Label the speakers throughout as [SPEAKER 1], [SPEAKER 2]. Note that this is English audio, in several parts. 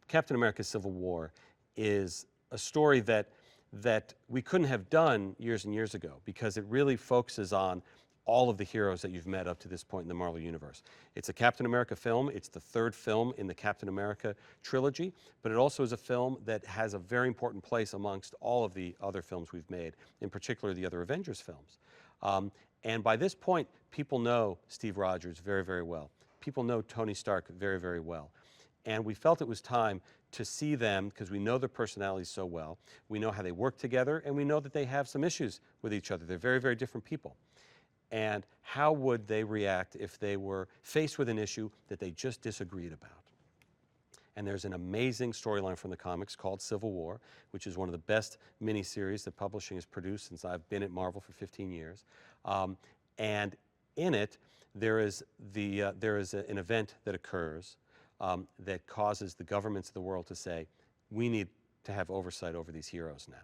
[SPEAKER 1] Captain America Civil War is a story that we couldn't have done years and years ago because it really focuses on all of the heroes that you've met up to this point in the Marvel Universe. It's a Captain America film. It's the third film in the Captain America trilogy, but it also is a film that has a very important place amongst all of the other films we've made, in particular the other Avengers films. And by this point, people know Steve Rogers very, very well. People know Tony Stark very, very well. And we felt it was time to see them, because we know their personalities so well, we know how they work together, and we know that they have some issues with each other. They're very, very different people. And how would they react if they were faced with an issue that they just disagreed about? And there's an amazing storyline from the comics called Civil War, which is one of the best miniseries that publishing has produced since I've been at Marvel for 15 years. And in it, there is an event that occurs that causes the governments of the world to say, we need to have oversight over these heroes now.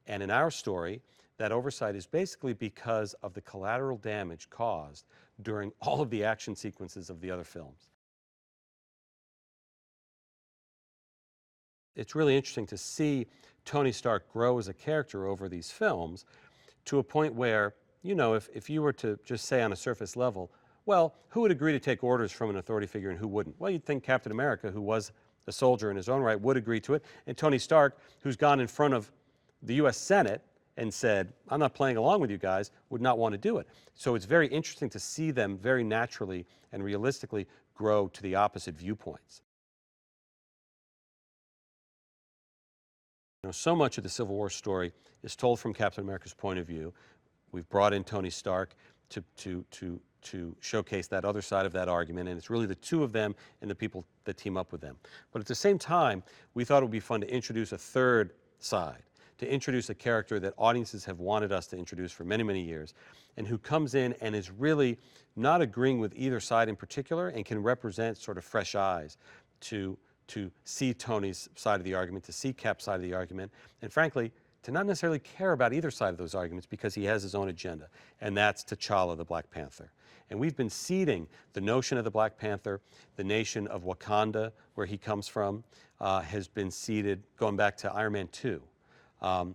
[SPEAKER 1] And in our story, that oversight is basically because of the collateral damage caused during all of the action sequences of the other films. It's really interesting to see Tony Stark grow as a character over these films to a point where, you know, if you were to just say on a surface level, well, who would agree to take orders from an authority figure and who wouldn't? Well, you'd think Captain America, who was a soldier in his own right, would agree to it, and Tony Stark, who's gone in front of the U.S. Senate and said, I'm not playing along with you guys, would not want to do it. So it's very interesting to see them very naturally and realistically grow to the opposite viewpoints. You know, so much of the Civil War story is told from Captain America's point of view. We've brought in Tony Stark to showcase that other side of that argument, and it's really the two of them and the people that team up with them. But at the same time, we thought it would be fun to introduce a third side, to introduce a character that audiences have wanted us to introduce for many, many years, and who comes in and is really not agreeing with either side in particular and can represent sort of fresh eyes to see Tony's side of the argument, to see Cap's side of the argument, and frankly, to not necessarily care about either side of those arguments because he has his own agenda, and that's T'Challa, the Black Panther. And we've been seeding the notion of the Black Panther. The nation of Wakanda, where he comes from, has been seeded going back to Iron Man 2.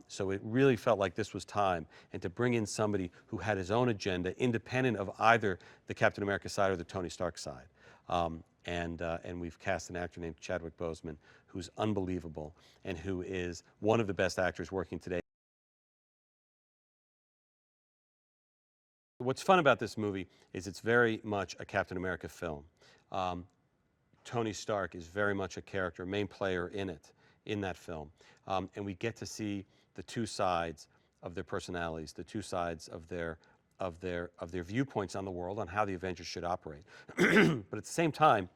[SPEAKER 1] So it really felt like this was time, and to bring in somebody who had his own agenda, independent of either the Captain America side or the Tony Stark side. And we've cast an actor named Chadwick Boseman, who's unbelievable and who is one of the best actors working today. What's fun about this movie is it's very much a Captain America film. Tony Stark is very much a character, main player in it, in that film. And we get to see the two sides of their personalities, the two sides of their viewpoints on the world, on how the Avengers should operate. But at the same time,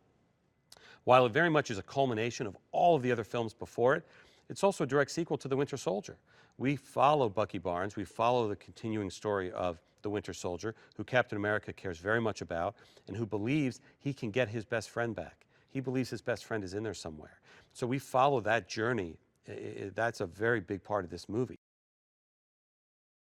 [SPEAKER 1] while it very much is a culmination of all of the other films before it, it's also a direct sequel to The Winter Soldier. We follow Bucky Barnes, we follow the continuing story of the Winter Soldier, who Captain America cares very much about, and who believes he can get his best friend back. He believes his best friend is in there somewhere. So we follow that journey. That's a very big part of this movie.